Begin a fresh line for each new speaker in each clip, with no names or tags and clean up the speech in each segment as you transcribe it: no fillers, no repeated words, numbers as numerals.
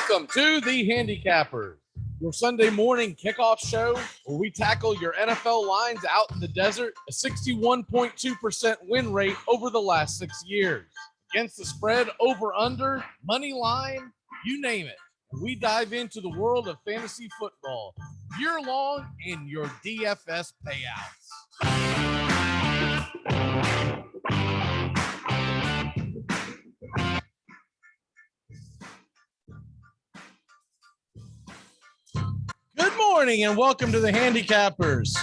Welcome to the Handicappers, your Sunday morning kickoff show where we tackle your NFL lines out in the desert, a 61.2% win rate over the last 6 years. Against the spread, over, under, money line, you name it. We dive into the world of fantasy football, year long in your DFS payouts. Good morning and welcome to the Handicappers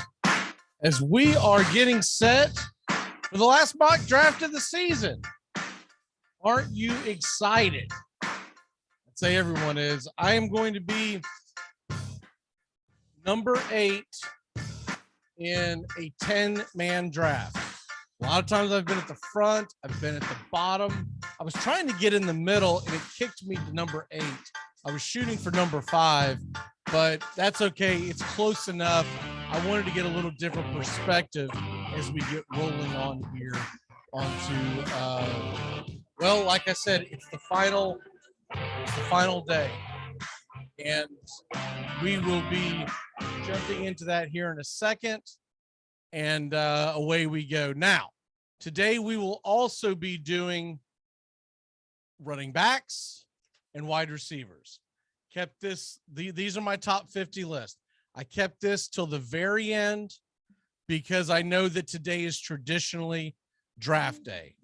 as we are getting set for the last mock draft of the season. Aren't you excited? I'd say everyone is. I am going to be number 8 in a 10-man draft. A lot of times I've been at the front. I've been at the bottom. I was trying to get in the middle and it kicked me to number 8. I was shooting for number 5, but that's okay. It's close enough. I wanted to get a little different perspective as we get rolling on here onto, well, like I said, it's the final day. And we will be jumping into that here in a second. And away we go. Now, today we will also be doing running backs and wide receivers. Kept this, these are my top 50 list. I kept this till the very end because I know that today is traditionally draft day.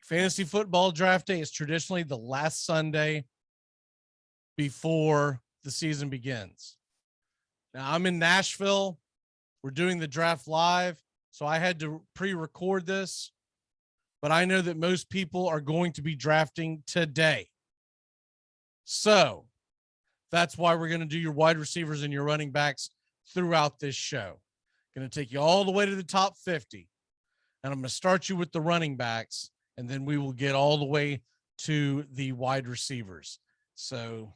Fantasy football draft day is traditionally the last Sunday before the season begins. Now I'm in Nashville. We're doing the draft live, so I had to pre-record this, but I know that most people are going to be drafting today. So that's why we're going to do your wide receivers and your running backs throughout this show. Going to take you all the way to the top 50. And I'm going to start you with the running backs, and then we will get all the way to the wide receivers. So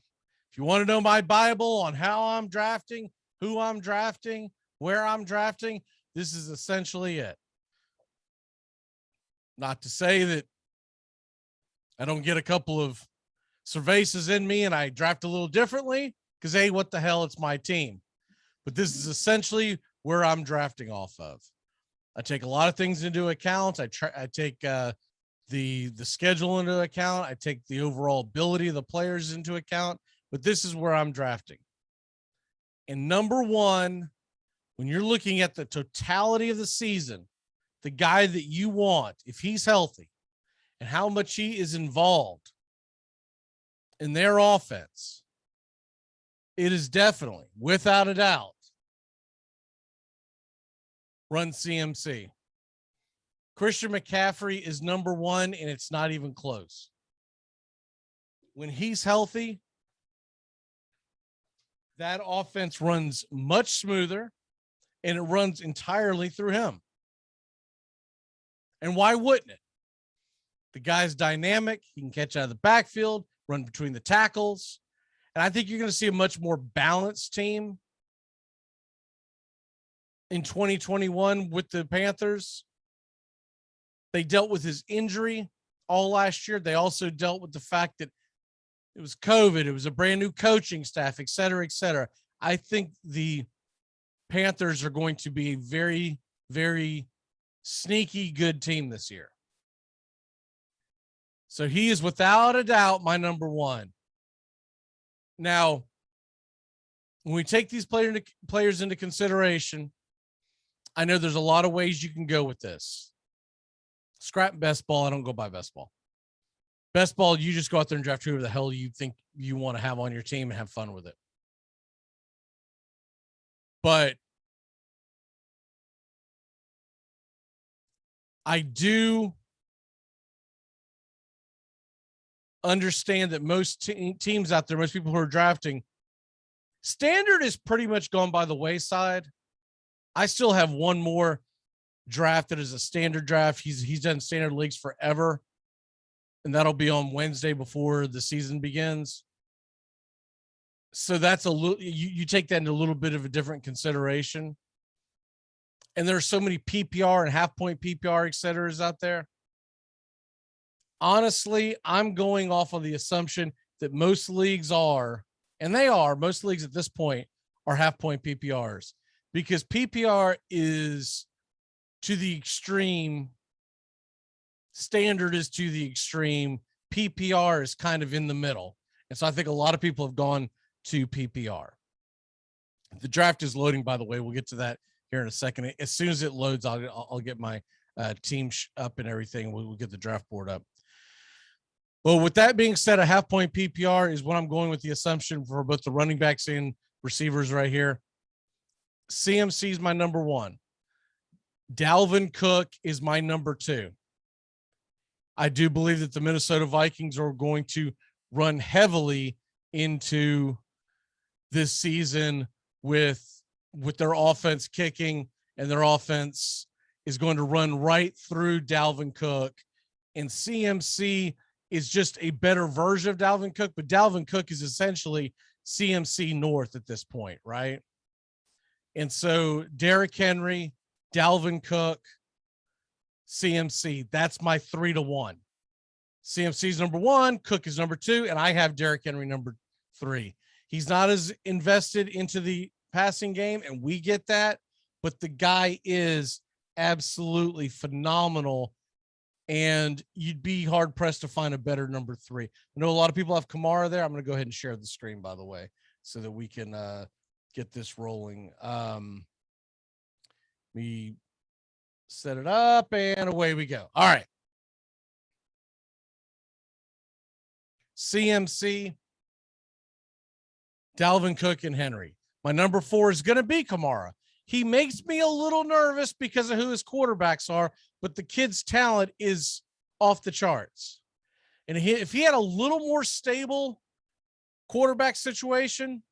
if you want to know my Bible on how I'm drafting, who I'm drafting, where I'm drafting, this is essentially it. Not to say that I don't get a couple of cervezas in me and I draft a little differently because, hey, what the hell? It's my team. But this is essentially where I'm drafting off of. I take a lot of things into account. I take the schedule into account. I take the overall ability of the players into account. But this is where I'm drafting. And number one, when you're looking at the totality of the season, the guy that you want, if he's healthy and how much he is involved in their offense, it is definitely, without a doubt, run CMC. Christian McCaffrey is number 1, and it's not even close. When he's healthy, that offense runs much smoother, and it runs entirely through him. And why wouldn't it? The guy's dynamic. He can catch out of the backfield, run between the tackles. And I think you're going to see a much more balanced team in 2021 with the Panthers. They dealt with his injury all last year. They also dealt with the fact that it was COVID. It was a brand new coaching staff, et cetera, et cetera. I think the Panthers are going to be a very, very sneaky good team this year. So he is without a doubt my number 1. Now, when we take these players into consideration, I know there's a lot of ways you can go with this. Scrap best ball. I don't go by best ball. Best ball, you just go out there and draft whoever the hell you think you want to have on your team and have fun with it. But I do understand that most teams out there, most people who are drafting, standard is pretty much gone by the wayside. I still have one more draft that is a standard draft. He's done standard leagues forever, and that'll be on Wednesday before the season begins. So that's a little, you take that into a little bit of a different consideration. And there's so many PPR and half point PPR, et cetera, out there. Honestly, I'm going off of the assumption that most leagues are, and they are, most leagues at this point are half-point PPRs, because PPR is to the extreme, standard is to the extreme, PPR is kind of in the middle. And so I think a lot of people have gone to PPR. The draft is loading, by the way. We'll get to that here in a second. As soon as it loads, I'll get my team up and everything. We'll get the draft board up. Well, with that being said, a half-point PPR is what I'm going with the assumption for both the running backs and receivers right here. CMC is my number one. Dalvin Cook is my number two. I do believe that the Minnesota Vikings are going to run heavily into this season with their offense kicking, and their offense is going to run right through Dalvin Cook. And CMC is just a better version of Dalvin Cook, but Dalvin Cook is essentially CMC North at this point, right? And so Derrick Henry, Dalvin Cook, CMC, that's my 3-1. CMC's number one, Cook is number two, and I have Derrick Henry number three. He's not as invested into the passing game, and we get that, but the guy is absolutely phenomenal, and you'd be hard-pressed to find a better number three. I know a lot of people have Kamara there. I'm going to go ahead and share the screen, by the way, so that we can get this rolling. We set it up, and away we go. All right. CMC, Dalvin Cook, and Henry. My number four is going to be Kamara. He makes me a little nervous because of who his quarterbacks are, but the kid's talent is off the charts. And if he had a little more stable quarterback situation,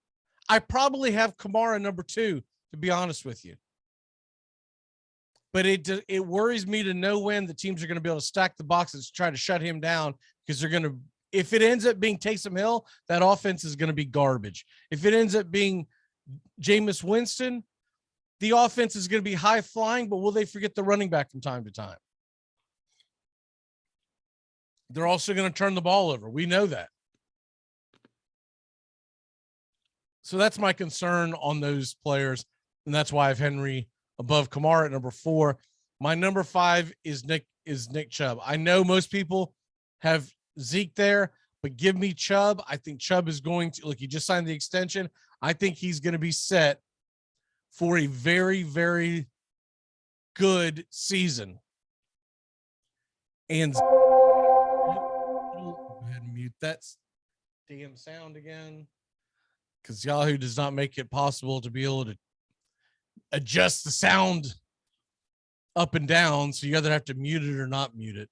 I probably have Kamara number two, to be honest with you. But it worries me to know when the teams are going to be able to stack the boxes to try to shut him down, because they're going to, if it ends up being Taysom Hill, that offense is going to be garbage. If it ends up being Jameis Winston, the offense is going to be high flying, but will they forget the running back from time to time? They're also going to turn the ball over. We know that. So that's my concern on those players. And that's why I have Henry above Kamara at number four. My number five is Nick Chubb. I know most people have Zeke there, but give me Chubb. I think Chubb is going to look, he just signed the extension. I think he's going to be set for a very, very good season. And go ahead and mute that damn sound again, because Yahoo does not make it possible to be able to adjust the sound up and down. So you either have to mute it or not mute it.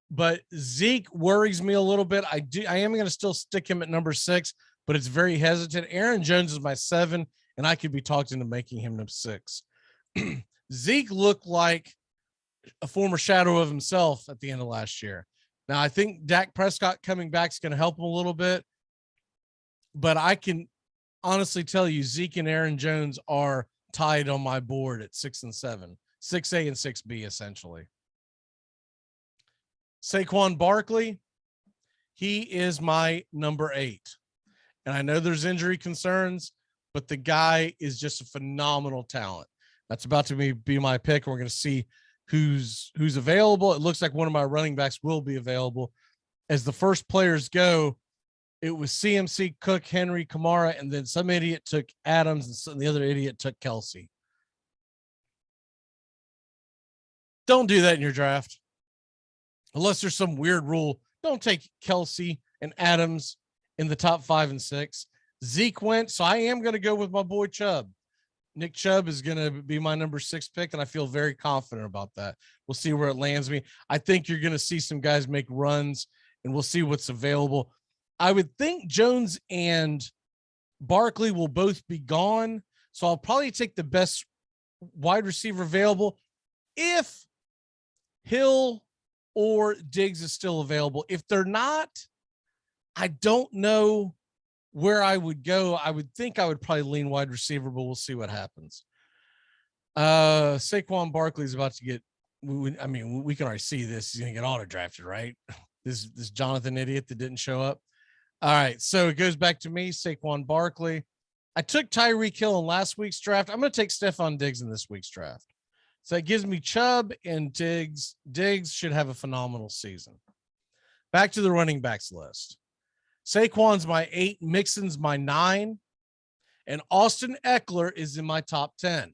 But Zeke worries me a little bit. I am going to still stick him at number 6, but it's very hesitant. Aaron Jones is my 7, and I could be talked into making him number 6. Zeke looked like a former shadow of himself at the end of last year. Now, I think Dak Prescott coming back is going to help him a little bit, but I can honestly tell you Zeke and Aaron Jones are tied on my board at 6 and 7, 6A and 6B, essentially. Saquon Barkley, he is my number 8. And I know there's injury concerns, but the guy is just a phenomenal talent. That's about to be my pick. We're going to see who's available. It looks like one of my running backs will be available. As the first players go, it was CMC, Cook, Henry, Kamara, and then some idiot took Adams, and the other idiot took Kelsey. Don't do that in your draft. Unless there's some weird rule. Don't take Kelsey and Adams in the top 5 and 6. Zeke went, so I am going to go with my boy Chubb. Nick Chubb is going to be my number 6 pick, and I feel very confident about that. We'll see where it lands me. I think you're going to see some guys make runs, and we'll see what's available. I would think Jones and Barkley will both be gone, so I'll probably take the best wide receiver available if Hill or Diggs is still available. If they're not, I don't know where I would go. I would think I would probably lean wide receiver, but we'll see what happens. Saquon Barkley is about to get, I mean, we can already see this. He's going to get auto drafted, right? This Jonathan idiot that didn't show up. All right, so it goes back to me, Saquon Barkley. I took Tyreek Hill in last week's draft. I'm going to take Stephon Diggs in this week's draft. So that gives me Chubb and Diggs. Diggs should have a phenomenal season. Back to the running backs list. Saquon's my 8, Mixon's my 9, and Austin Eckler is in my top 10.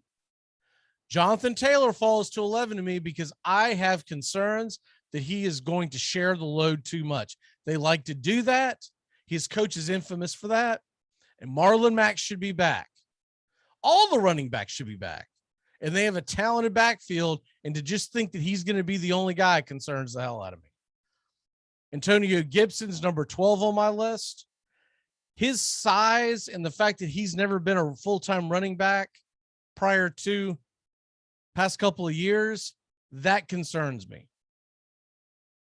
Jonathan Taylor falls to 11 to me because I have concerns that he is going to share the load too much. They like to do that. His coach is infamous for that. And Marlon Mack should be back. All the running backs should be back. And they have a talented backfield. And to just think that he's going to be the only guy concerns the hell out of me. Antonio Gibson's number 12 on my list. His size and the fact that he's never been a full-time running back prior to past couple of years, that concerns me.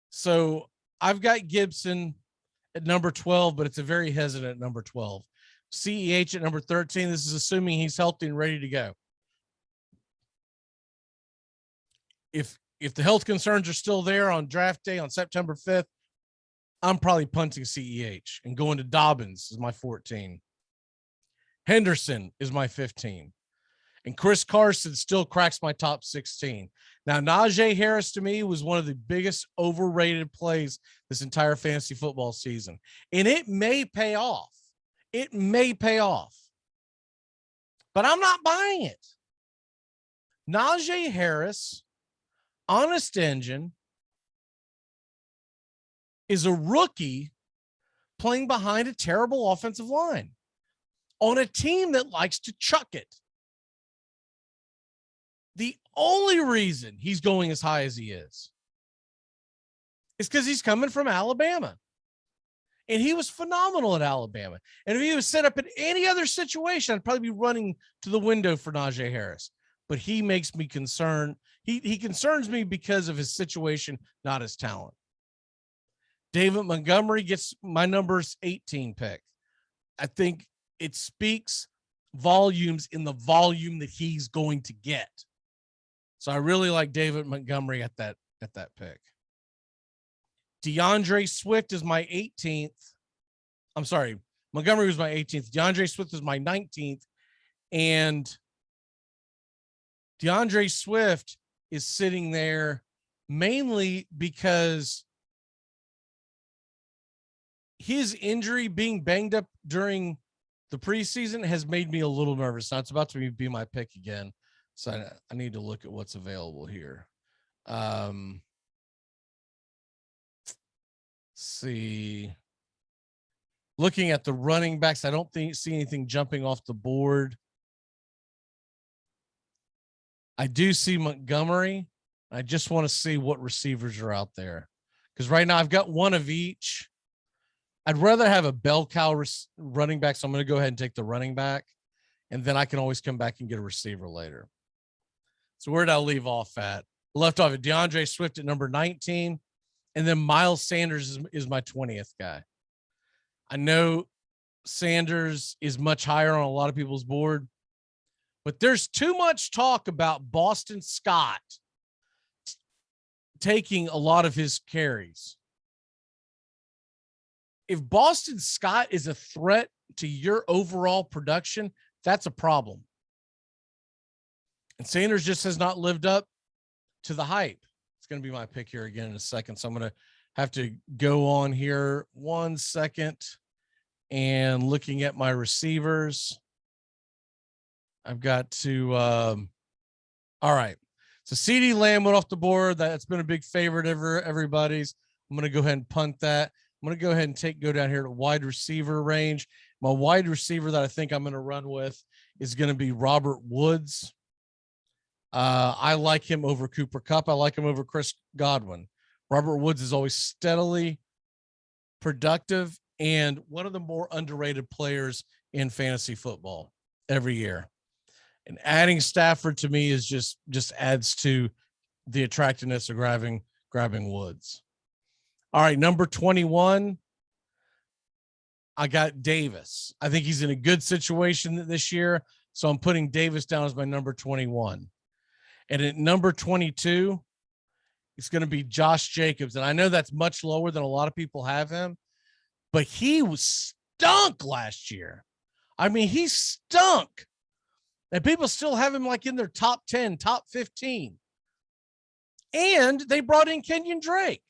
So I've got Gibson at number 12, but it's a very hesitant number 12. CEH at number 13. This is assuming he's healthy and ready to go. If the health concerns are still there on draft day on September 5th, I'm probably punting CEH and going to Dobbins is my 14. Henderson is my 15. And Chris Carson still cracks my top 16. Now, Najee Harris to me was one of the biggest overrated plays this entire fantasy football season. And it may pay off. It may pay off. But I'm not buying it. Najee Harris, honest engine, is a rookie playing behind a terrible offensive line on a team that likes to chuck it. The only reason he's going as high as he is because he's coming from Alabama. And he was phenomenal at Alabama. And if he was set up in any other situation, I'd probably be running to the window for Najee Harris. But he makes me concerned. He concerns me because of his situation, not his talent. David Montgomery gets my number's 18 pick. I think it speaks volumes in the volume that he's going to get. So I really like David Montgomery at that pick. Deandre Swift is my 18th. I'm sorry. Montgomery was my 18th. Deandre Swift is my 19th. And Deandre Swift is sitting there mainly because his injury being banged up during the preseason has made me a little nervous. Now it's about to be my pick again. So I need to look at what's available here. See. Looking at the running backs, I don't see anything jumping off the board. I do see Montgomery. I just want to see what receivers are out there. Because right now I've got one of each. I'd rather have a bell cow running back, so I'm going to go ahead and take the running back, and then I can always come back and get a receiver later. So where did I leave off at? Left off at DeAndre Swift at number 19, and then Miles Sanders is my 20th guy. I know Sanders is much higher on a lot of people's board, but there's too much talk about Boston Scott taking a lot of his carries. If Boston Scott is a threat to your overall production, that's a problem. And Sanders just has not lived up to the hype. It's going to be my pick here again in a second. So I'm going to have to go on here 1 second and looking at my receivers. I've got to, all right. So CeeDee Lamb went off the board. That's been a big favorite of everybody's. I'm going to go ahead and punt that. I'm going to go ahead and go down here to wide receiver range. My wide receiver that I think I'm going to run with is going to be Robert Woods. I like him over Cooper Kupp. I like him over Chris Godwin. Robert Woods is always steadily productive and one of the more underrated players in fantasy football every year. And adding Stafford to me is just adds to the attractiveness of grabbing Woods. All right, number 21, I got Davis. I think he's in a good situation this year, so I'm putting Davis down as my number 21. And at number 22 It's going to be Josh Jacobs. And I know that's much lower than a lot of people have him, but he was stunk last year. I mean, he stunk. And people still have him like in their top 10, top 15. And they brought in Kenyon Drake.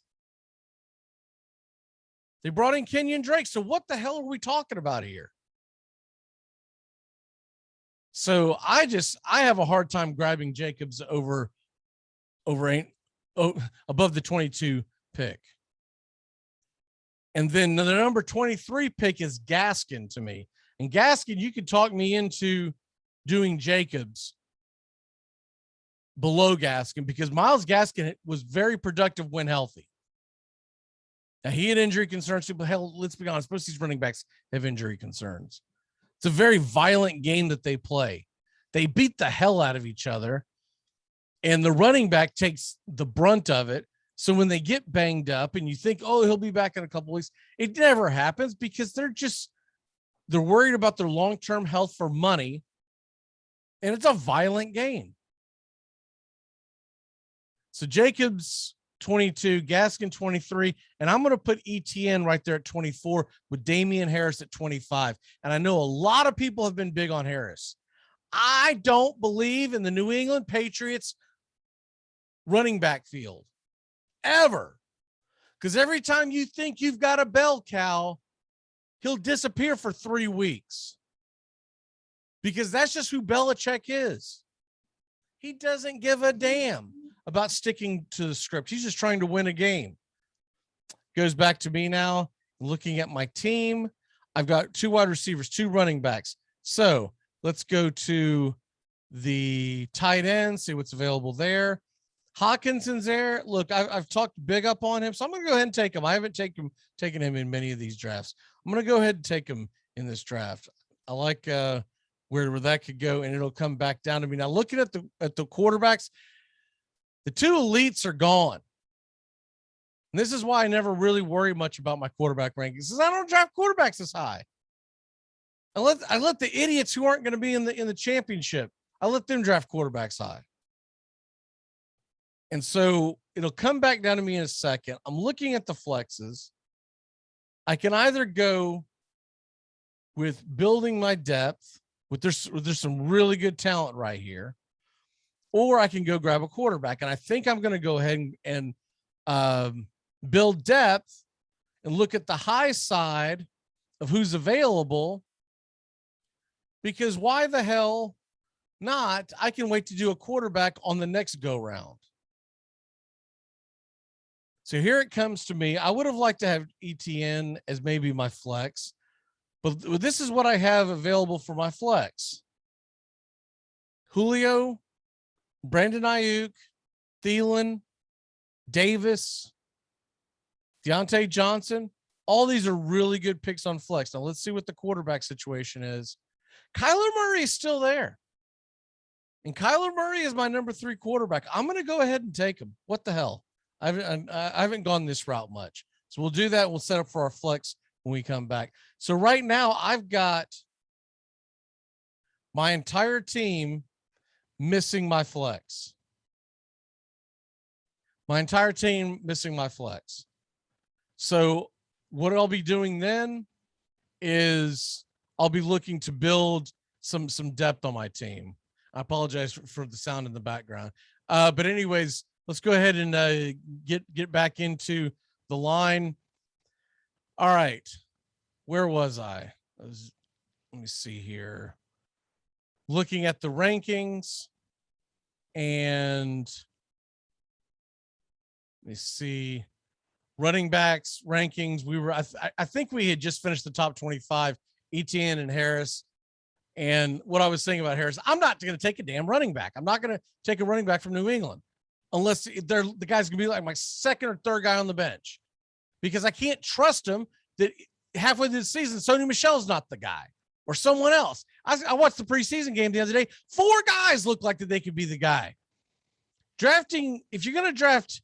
So what the hell are we talking about here? So I have a hard time grabbing Jacobs above the 22 pick. And then the number 23 pick is Gaskin to me. And Gaskin, you could talk me into doing Jacobs below Gaskin because Myles Gaskin was very productive when healthy. Now, he had injury concerns, but hell, let's be honest, most of these running backs have injury concerns. It's a very violent game that they play. They beat the hell out of each other, and the running back takes the brunt of it. So when they get banged up and you think, oh, he'll be back in a couple of weeks, it never happens because they're worried about their long-term health for money, and it's a violent game. So Jacobs 22, Gaskin 23, and I'm going to put ETN right there at 24 with Damian Harris at 25. And I know a lot of people have been big on Harris. I don't believe in the New England Patriots running back field ever, because every time you think you've got a bell cow, he'll disappear for 3 weeks because that's just who Belichick is. He doesn't give a damn about sticking to the script. He's just trying to win a game. Goes back to me now, looking at my team. I've got 2 wide receivers, 2 running backs. So let's go to the tight end, see what's available there. Hawkinson's there. Look, I've talked big up on him, so I'm going to go ahead and take him. I haven't taken him in many of these drafts. I'm going to go ahead and take him in this draft. I like where that could go, and it'll come back down to me. Now, looking at the quarterbacks, the 2 elites are gone. And this is why I never really worry much about my quarterback rankings, because I don't draft quarterbacks this high. I let the idiots who aren't going to be in the championship, I let them draft quarterbacks high. And so it'll come back down to me in a second. I'm looking at the flexes. I can either go with building my depth, there's some really good talent right here, or I can go grab a quarterback. And I think I'm going to go ahead and build depth and look at the high side of who's available, because why the hell not? I can wait to do a quarterback on the next go round. So here it comes to me. I would have liked to have ETN as maybe my flex, but this is what I have available for my flex. Julio, Brandon Ayuk, Thielen, Davis, Deontay Johnson. All these are really good picks on flex. Now let's see what the quarterback situation is. Kyler Murray is still there. And Kyler Murray is my number 3 quarterback. I'm going to go ahead and take him. What the hell? I haven't gone this route much. So we'll do that. We'll set up for our flex when we come back. So right now I've got my entire team missing my flex. My entire team missing my flex. So what I'll be doing then is I'll be looking to build some depth on my team. I apologize for the sound in the background. But anyways, let's go ahead and get back into the line. All right. Where was I? Let me see here. Looking at the rankings, and let me see. Running backs rankings. I think we had just finished the top 25, ETN and Harris. And what I was saying about Harris, I'm not going to take a damn running back. I'm not going to take a running back from New England unless the guy's going to be like my second or third guy on the bench, because I can't trust him that halfway through the season, Sony Michel's not the guy or someone else. I watched the preseason game the other day. 4 guys look like that they could be the guy. If you're going to draft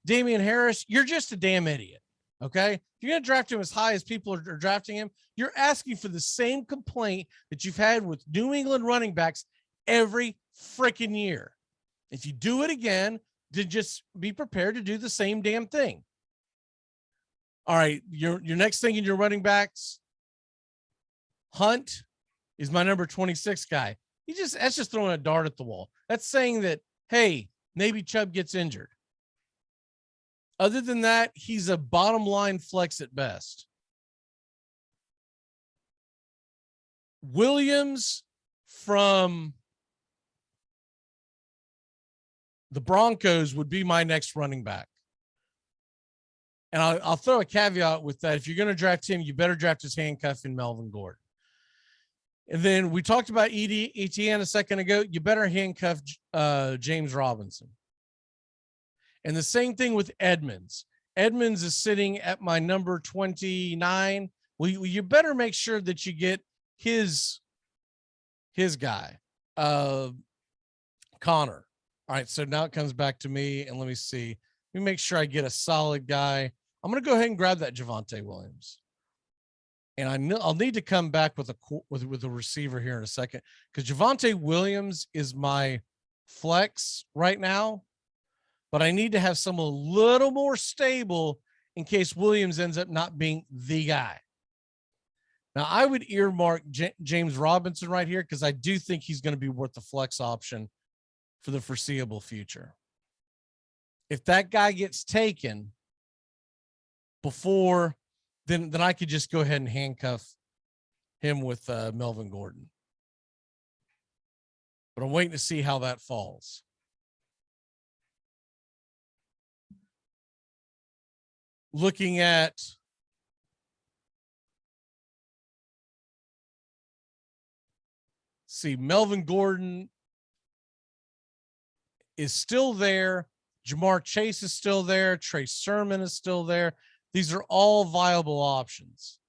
Damian Harris, you're just a damn idiot. Okay. If you're going to draft him as high as people are drafting him, you're asking for the same complaint that you've had with New England running backs every freaking year. If you do it again, to just be prepared to do the same damn thing. All right, your next thing in your running backs, Hunt is my number 26 guy. That's just throwing a dart at the wall. That's saying that, hey, maybe Chubb gets injured. Other than that, he's a bottom line flex at best. Williams from the Broncos would be my next running back. And I'll throw a caveat with that. If you're going to draft him, you better draft his handcuff in Melvin Gordon. And then we talked about Etienne a second ago. You better handcuff James Robinson. And the same thing with Edmonds. Edmonds is sitting at my number 29. Well, you better make sure that you get his guy, Connor. All right, so now it comes back to me, and let me see. Let me make sure I get a solid guy. I'm going to go ahead and grab that Javante Williams. And I'll need to come back with a receiver here in a second, because Javante Williams is my flex right now, but I need to have someone a little more stable in case Williams ends up not being the guy. Now, I would earmark James Robinson right here because I do think he's going to be worth the flex option for the foreseeable future. If that guy gets taken before, then I could just go ahead and handcuff him with Melvin Gordon. But I'm waiting to see how that falls. Looking at Melvin Gordon is still there. Jamar Chase is still there. Trey Sermon is still there. These are all viable options.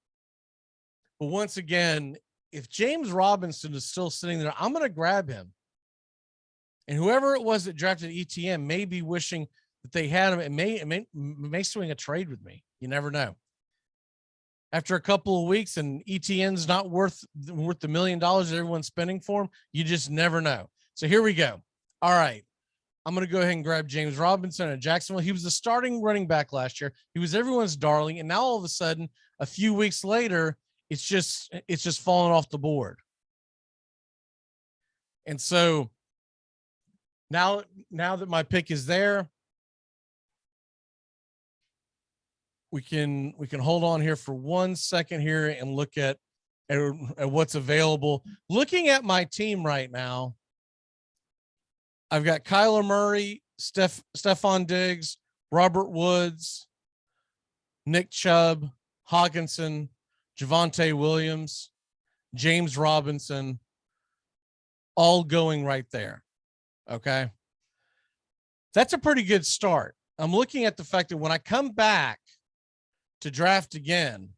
But once again, if James Robinson is still sitting there, I'm going to grab him. And whoever it was that drafted ETN may be wishing that they had him. It may swing a trade with me. You never know. After a couple of weeks and ETN's not worth the $1 million that everyone's spending for him, you just never know. So here we go. All right. I'm going to go ahead and grab James Robinson at Jacksonville. He was the starting running back last year. He was everyone's darling. And now all of a sudden, a few weeks later, it's just falling off the board. And so now that my pick is there, we can hold on here for 1 second here and look at what's available. Looking at my team right now, I've got Kyler Murray, Stephon Diggs, Robert Woods, Nick Chubb, Hawkinson, Javante Williams, James Robinson, all going right there. Okay. That's a pretty good start. I'm looking at the fact that when I come back to draft again,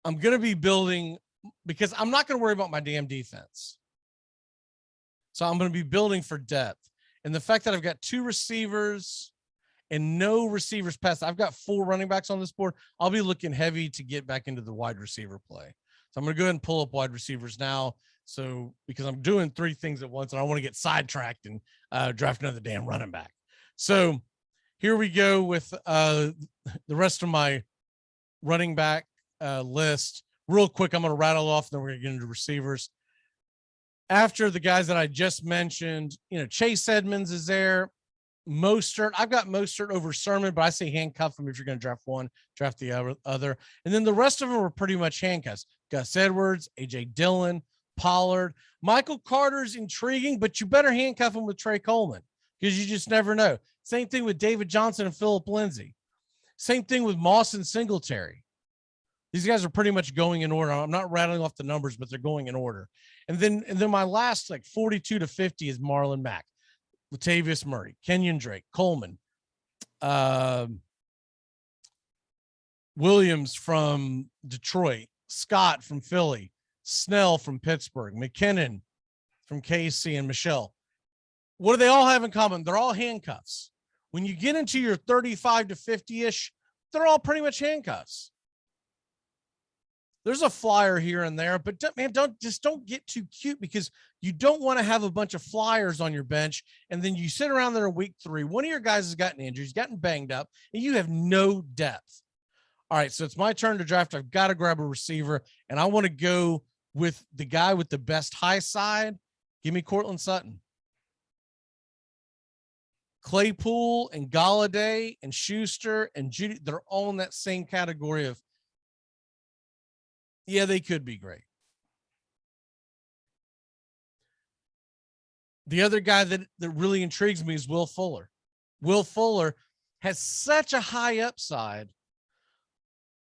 I'm going to be building, because I'm not going to worry about my damn defense. So I'm going to be building for depth. And the fact that I've got 2 receivers and no receivers past, I've got 4 running backs on this board. I'll be looking heavy to get back into the wide receiver play. So I'm going to go ahead and pull up wide receivers now. So because I'm doing 3 things at once and I want to get sidetracked and draft another damn running back. So here we go with the rest of my running back list. Real quick, I'm going to rattle off, then we're going to get into receivers. After the guys that I just mentioned, Chase Edmonds is there. Mostert. I've got Mostert over Sermon, but I say handcuff him if you're going to draft one, draft the other. And then the rest of them are pretty much handcuffs. Gus Edwards, A.J. Dillon, Pollard. Michael Carter's intriguing, but you better handcuff him with Trey Coleman because you just never know. Same thing with David Johnson and Phillip Lindsay. Same thing with Moss and Singletary. These guys are pretty much going in order. I'm not rattling off the numbers, but they're going in order. And then my last 42 to 50 is Marlon Mack, Latavius Murray, Kenyon Drake, Coleman, Williams from Detroit, Scott from Philly, Snell from Pittsburgh, McKinnon from KC, and Michelle. What do they all have in common? They're all handcuffs. When you get into your 35 to 50-ish, they're all pretty much handcuffs. there's a flyer here and there, but man, don't get too cute, because you don't want to have a bunch of flyers on your bench. And then you sit around there in week 3. One of your guys has gotten injured, he's gotten banged up, and you have no depth. All right, so it's my turn to draft. I've got to grab a receiver, and I want to go with the guy with the best high side. Give me Cortland Sutton. Claypool and Galladay and Schuster and Judy, they're all in that same category of, yeah, they could be great. The other guy that really intrigues me is Will Fuller. Will Fuller has such a high upside,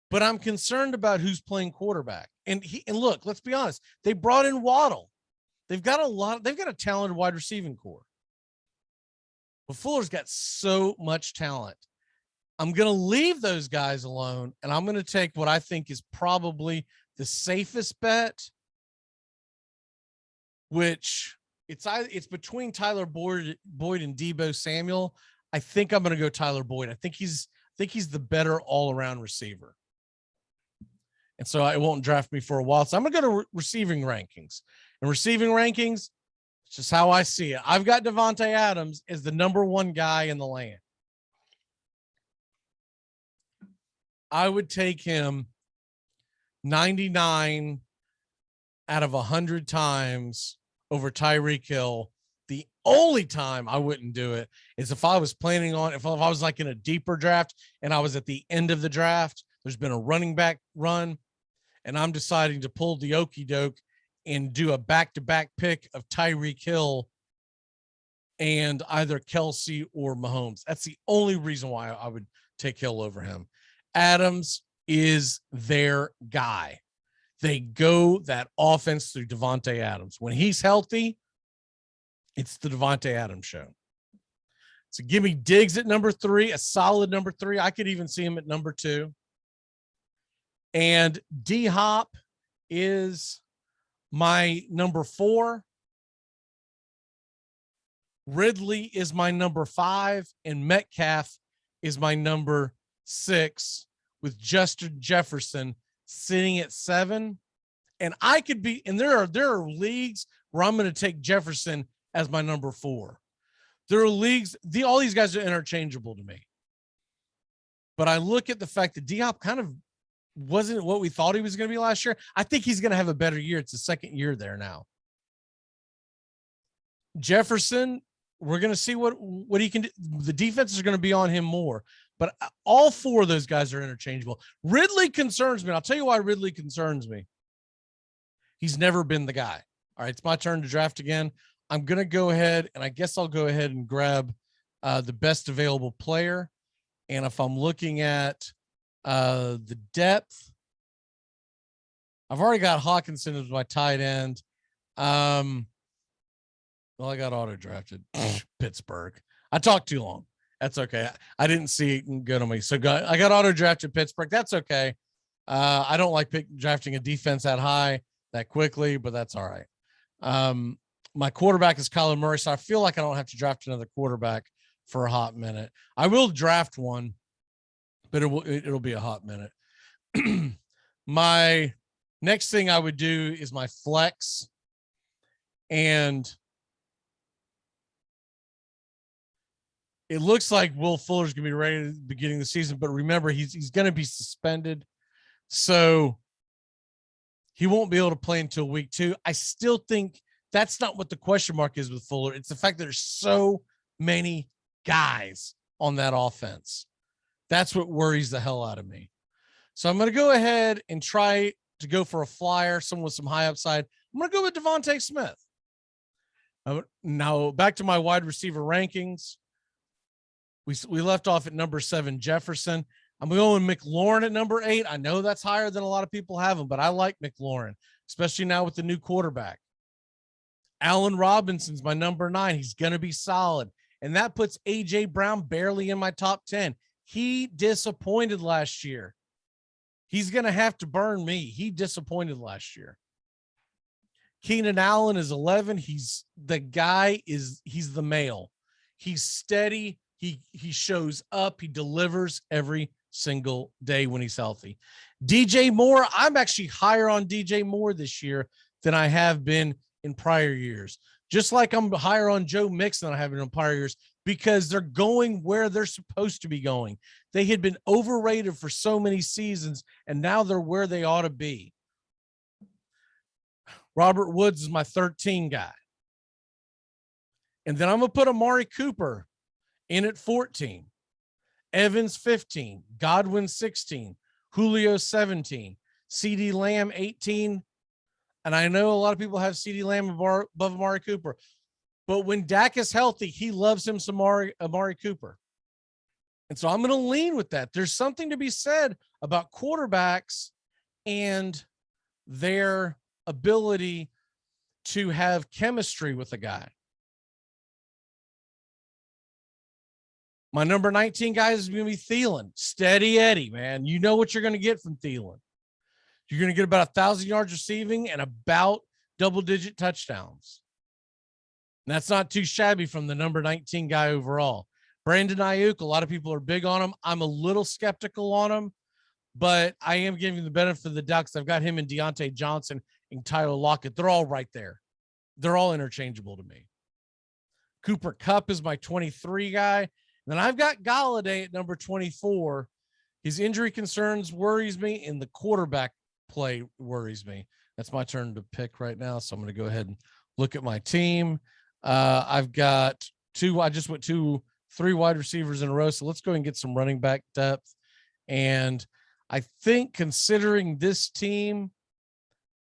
but I'm concerned about who's playing quarterback. And look, let's be honest. They brought in Waddle. They've got a talented wide receiving core. But Fuller's got so much talent. I'm going to leave those guys alone, and I'm going to take what I think is probably the safest bet, which it's between Tyler Boyd and Deebo Samuel. I think I'm going to go Tyler Boyd. I think he's the better all-around receiver. And so it won't draft me for a while. So I'm going to go to receiving rankings. And receiving rankings, it's just how I see it. I've got Devante Adams as the number 1 guy in the land. I would take him 99 out of 100 times over Tyreek Hill. The only time I wouldn't do it is if I was planning on, if I was like in a deeper draft and I was at the end of the draft, there's been a running back run, and I'm deciding to pull the okie doke and do a back-to-back pick of Tyreek Hill and either Kelsey or Mahomes. That's the only reason why I would take Hill over him. Adams is their guy. They go that offense through Devante Adams. When he's healthy, it's the Devante Adams show. So give me Diggs at number 3, a solid number 3. I could even see him at number 2. And D-Hop is my number 4. Ridley is my number 5, and Metcalf is my number 6, with Justin Jefferson sitting at 7. And I could be, and there are leagues where I'm going to take Jefferson as my number 4. There are leagues, all these guys are interchangeable to me. But I look at the fact that D-Hop kind of wasn't what we thought he was going to be last year. I think he's going to have a better year. It's the second year there now. Jefferson, we're going to see what he can do. The defenses are going to be on him more, but all 4 of those guys are interchangeable. Ridley concerns me. I'll tell you why Ridley concerns me. He's never been the guy. All right, it's my turn to draft again. I'm going to go ahead, and I guess I'll go ahead and grab the best available player. And if I'm looking at the depth, I've already got Hawkinson as my tight end. Well, I got auto drafted. Pittsburgh. I talked too long. That's okay. I didn't see it good on me. So I got auto drafted Pittsburgh. That's okay. I don't like drafting a defense that high that quickly, but that's all right. My quarterback is Kyler Murray, so I feel like I don't have to draft another quarterback for a hot minute. I will draft one, but it'll be a hot minute. My next thing I would do is my flex, and it looks like Will Fuller's going to be ready at the beginning of the season, but remember, he's going to be suspended, so he won't be able to play until week 2. I still think that's not what the question mark is with Fuller. It's the fact that there's so many guys on that offense. That's what worries the hell out of me. So I'm going to go ahead and try to go for a flyer, someone with some high upside. I'm going to go with Devontae Smith. Now back to my wide receiver rankings. We left off at number 7, Jefferson. I'm going McLaurin at number 8. I know that's higher than a lot of people have him, but I like McLaurin, especially now with the new quarterback. Allen Robinson's my number 9. He's going to be solid. And that puts A.J. Brown barely in my top 10. He disappointed last year. He's going to have to burn me. He disappointed last year. Keenan Allen is 11. He's the male. He's steady. He shows up. He delivers every single day when he's healthy. DJ Moore, I'm actually higher on DJ Moore this year than I have been in prior years. Just like I'm higher on Joe Mixon than I have been in prior years, because they're going where they're supposed to be going. They had been overrated for so many seasons, and now they're where they ought to be. Robert Woods is my 13 guy. And then I'm going to put Amari Cooper in at 14. Evans 15. Godwin 16. Julio 17. CeeDee Lamb 18. And I know a lot of people have CeeDee Lamb above Amari Cooper. But when Dak is healthy, he loves him some Amari Cooper. And so I'm going to lean with that. There's something to be said about quarterbacks and their ability to have chemistry with a guy. My number 19 guys is going to be Thielen. Steady Eddie, man. You know what you're going to get from Thielen. You're going to get about 1,000 yards receiving and about double-digit touchdowns. And that's not too shabby from the number 19 guy overall. Brandon Ayuk, a lot of people are big on him. I'm a little skeptical on him, but I am giving the benefit of the doubt because I've got him and Deontay Johnson and Tyler Lockett. They're all right there. They're all interchangeable to me. Cooper Kupp is my 23 guy. And then I've got Golladay at number 24. His injury concerns worries me, and the quarterback play worries me. That's my turn to pick right now. So I'm going to go ahead and look at my team. I've got three wide receivers in a row. So let's go and get some running back depth. And I think considering this team,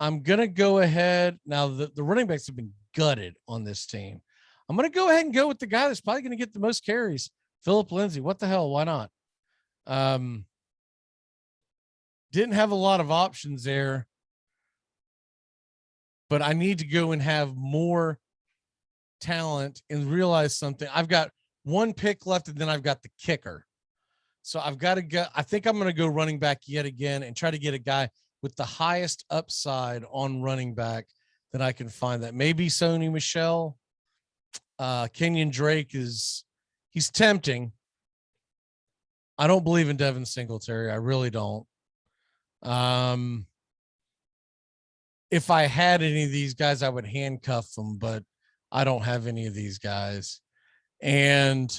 I'm going to go ahead. Now the running backs have been gutted on this team. I'm going to go ahead and go with the guy that's probably going to get the most carries, Phillip Lindsay. What the hell? Why not? Didn't have a lot of options there, but I need to go and have more talent and realize something. I've got one pick left, and then I've got the kicker. So I've got to go. I think I'm going to go running back yet again and try to get a guy with the highest upside on running back that I can find. That maybe Sony Michel. Kenyon Drake he's tempting. I don't believe in Devin Singletary. I really don't. If I had any of these guys, I would handcuff them, but I don't have any of these guys. And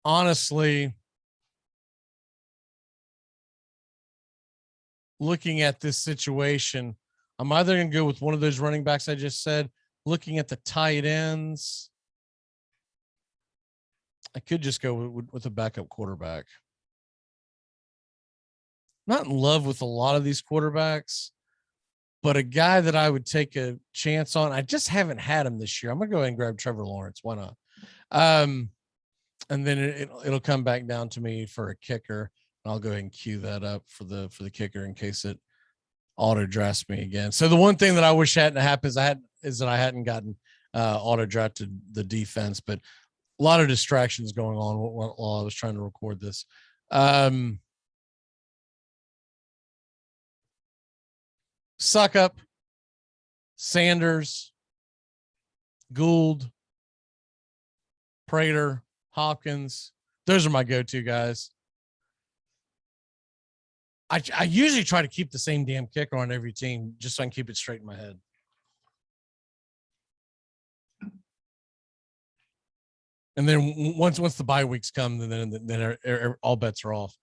honestly, looking at this situation, I'm either going to go with one of those running backs I just said. Looking at the tight ends, I could just go with a backup quarterback. Not in love with a lot of these quarterbacks, but a guy that I would take a chance on. I just haven't had him this year. I'm going to go ahead and grab Trevor Lawrence. Why not? And then it'll come back down to me for a kicker. I'll go ahead and cue that up for the kicker in case it auto drafts me again. So the one thing that I wish hadn't happened is that I hadn't gotten auto drafted the defense, but a lot of distractions going on while I was trying to record this. Suck up, Sanders, Gould, Prater, Hopkins. Those are my go-to guys. I usually try to keep the same damn kicker on every team just so I can keep it straight in my head. And then once the bye weeks come, then all bets are off.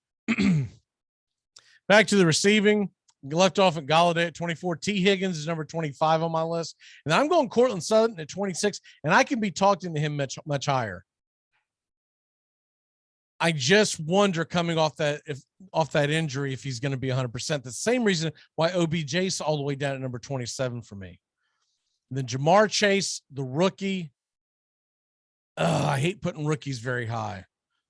Back to the receiving. Left off at Golladay at 24. T Higgins is number 25 on my list. And I'm going Cortland Sutton at 26, and I can be talked into him much higher. I just wonder coming off that injury if he's going to be 100%. The same reason why OBJ's all the way down at number 27 for me. And then Jamar Chase, the rookie. I hate putting rookies very high,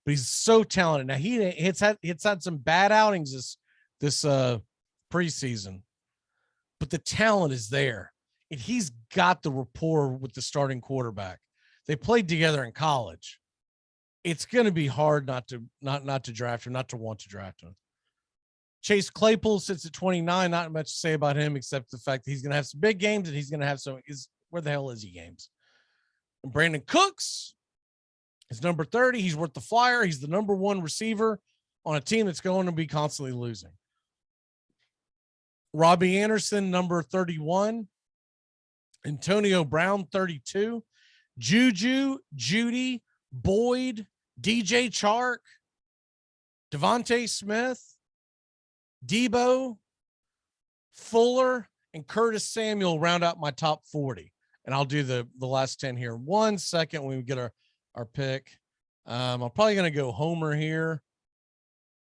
but he's so talented. Now it's had some bad outings this preseason, but the talent is there, and he's got the rapport with the starting quarterback. They played together in college. It's going to be hard not to draft him, not to want to draft him. Chase Claypool sits at 29. Not much to say about him except the fact that he's going to have some big games and he's going to have where the hell is he games? And Brandon Cooks, He's number 30. He's worth the flyer. He's the number one receiver on a team that's going to be constantly losing. Robbie Anderson, number 31. Antonio Brown, 32. Juju, Judy, Boyd, DJ Chark, Devontae Smith, Debo, Fuller, and Curtis Samuel round out my top 40. And I'll do the last 10 here. 1 second when we get our pick. I'm probably going to go Homer here.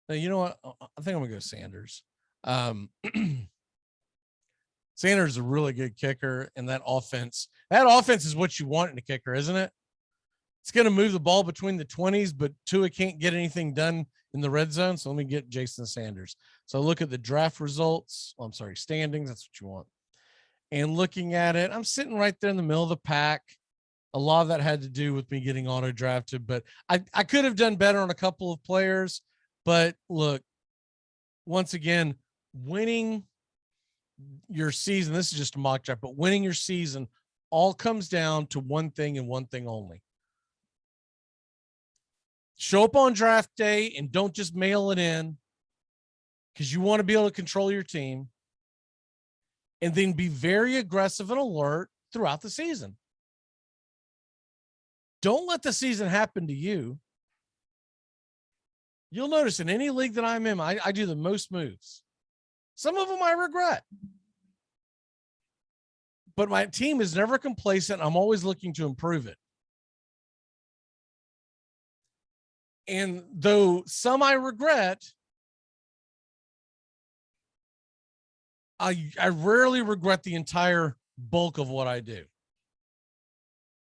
Now, you know what? I think I'm going to go Sanders. Sanders is a really good kicker, and that offense is what you want in a kicker, isn't it? It's going to move the ball between the 20s, but Tua can't get anything done in the red zone. So let me get Jason Sanders. So look at the draft results. Oh, I'm sorry, standings. That's what you want. And looking at it, I'm sitting right there in the middle of the pack. A lot of that had to do with me getting auto drafted, but I could have done better on a couple of players. But look, once again, winning your season, this is just a mock draft, but winning your season all comes down to one thing and one thing only. Show up on draft day and don't just mail it in, because you want to be able to control your team, and then be very aggressive and alert throughout the season. Don't let the season happen to you. You'll notice in any league that I'm in, I do the most moves. Some of them I regret. But my team is never complacent. I'm always looking to improve it. And though some I regret, I rarely regret the entire bulk of what I do.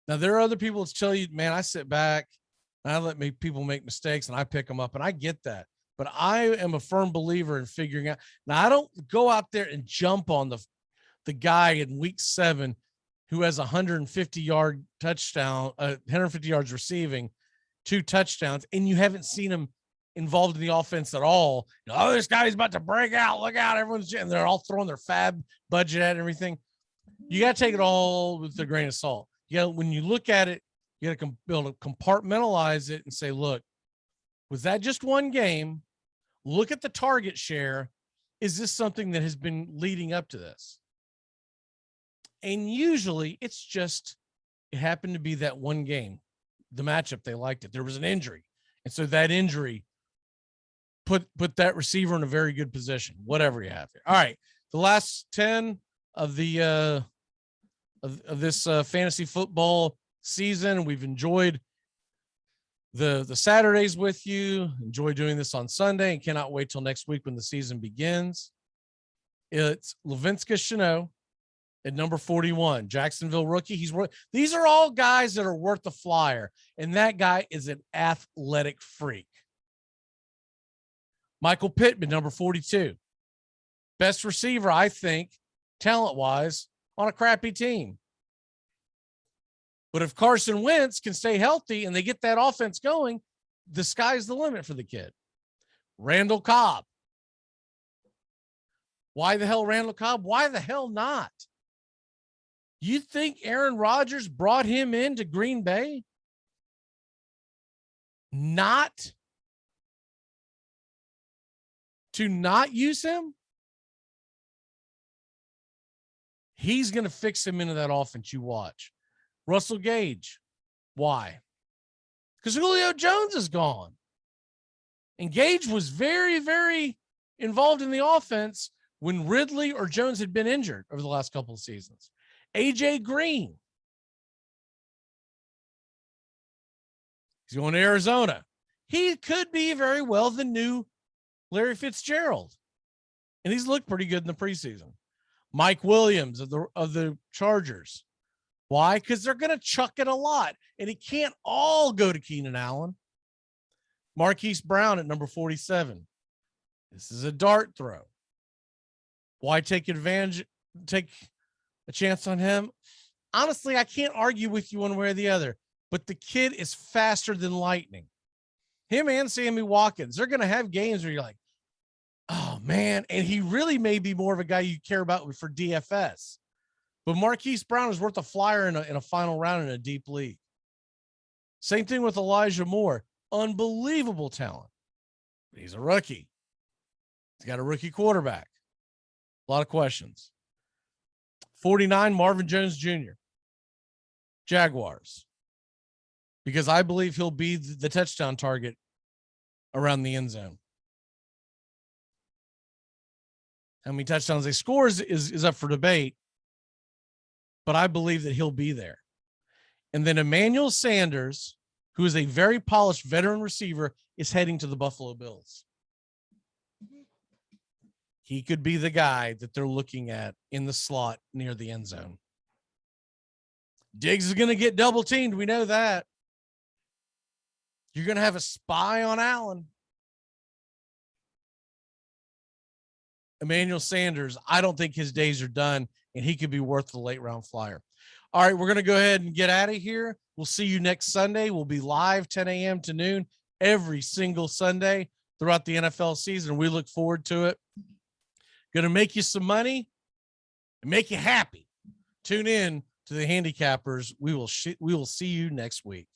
Now, there are other people that tell you, man, I sit back and I let people make mistakes and I pick them up, and I get that. But I am a firm believer in figuring out. Now, I don't go out there and jump on the guy in week 7 who has 150-yard touchdown, 150 yards receiving, 2 touchdowns, and you haven't seen him involved in the offense at all. Oh, this guy's about to break out. Look out. And they're all throwing their fab budget at everything. You got to take it all with a grain of salt. When you look at it, you got to be able to compartmentalize it and say, look, was that just one game? Look at the target share. Is this something that has been leading up to this? And usually it happened to be that one game, the matchup, they liked it. There was an injury. And so that injury put that receiver in a very good position, whatever you have here. All right. The last 10 of the, of this fantasy football season. We've enjoyed the Saturdays with you. Enjoy doing this on Sunday, and cannot wait till next week when the season begins. It's Levinska Chanel at number 41, Jacksonville rookie. These are all guys that are worth the flyer, and that guy is an athletic freak. Michael Pittman, number 42, best receiver, I think, talent-wise, on a crappy team. But if Carson Wentz can stay healthy and they get that offense going, the sky's the limit for the kid. Randall Cobb. Why the hell Randall Cobb? Why the hell not? You think Aaron Rodgers brought him into Green Bay? Not to not use him? He's going to fix him into that offense. You watch. Russell Gage. Why? Because Julio Jones is gone. And Gage was very, very involved in the offense when Ridley or Jones had been injured over the last couple of seasons. AJ Green. He's going to Arizona. He could be very well the new Larry Fitzgerald. And he's looked pretty good in the preseason. Mike Williams of the Chargers. Why? Because they're going to chuck it a lot, and it can't all go to Keenan Allen. Marquise Brown at number 47. This is a dart throw. Why take a chance on him? Honestly, I can't argue with you one way or the other, but the kid is faster than lightning. Him and Sammy Watkins, they're going to have games where you're like, oh, man. And he really may be more of a guy you care about for DFS. But Marquise Brown is worth a flyer in a final round in a deep league. Same thing with Elijah Moore. Unbelievable talent. He's a rookie. He's got a rookie quarterback. A lot of questions. 49, Marvin Jones Jr., Jaguars. Because I believe he'll be the touchdown target around the end zone. How many touchdowns they score is up for debate, but I believe that he'll be there. And then Emmanuel Sanders, who is a very polished veteran receiver, is heading to the Buffalo Bills. He could be the guy that they're looking at in the slot near the end zone. Diggs is going to get double teamed. We know that. You're going to have a spy on Allen. Emmanuel Sanders, I don't think his days are done, and he could be worth the late round flyer. All right, we're going to go ahead and get out of here. We'll see you next Sunday. We'll be live 10 a.m. to noon every single Sunday throughout the NFL season. We look forward to it. Going to make you some money and make you happy. Tune in to the Handicappers. We will see you next week.